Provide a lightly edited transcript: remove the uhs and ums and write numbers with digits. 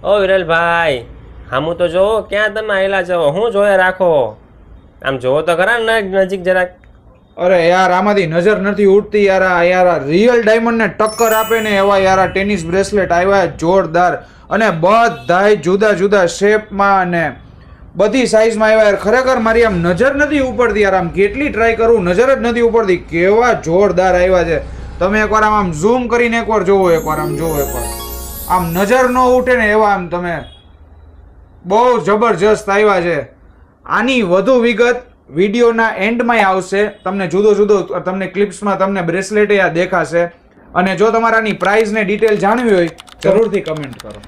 ઓ વિરલભાઈ, હામું તો જોવો, ક્યાં તમે આવેલા છો? હું જોયા રાખો, આમ જોવો તો ખરા ને નજીક જરાક. અરે યાર આમાંથી નજર નથી ઉઠતી યાર. આ રિયલ ડાયમંડ ને ટક્કર આપે ને એવા યાર આ ટેનિસ બ્રેસલેટ આવ્યા જોરદાર, અને બધાય જુદા જુદા શેપમાં અને બધી સાઈઝમાં આવ્યા યાર. ખરેખર મારી આમ નજર નથી ઉપડતી યાર, આમ કેટલી ટ્રાય કરું નજર જ નથી ઉપડતી. કેવા જોરદાર આવ્યા છે. તમે એકવાર આમ ઝૂમ કરીને એકવાર જોવો, એકવાર આમ જોવો, એકવાર આમ નજર ન ઉઠે ને એવા આમ તમે બહુ જબરજસ્ત આવ્યા છે. આની વધુ વિગત વિડીયોના એન્ડમાં આવશે. તમને જુદો જુદો તમને ક્લિપ્સમાં તમને બ્રેસલેટ આ દેખાશે. અને જો તમારાની પ્રાઇસ ને ડિટેલ જાણવી હોય જરૂરથી કમેન્ટ કરો.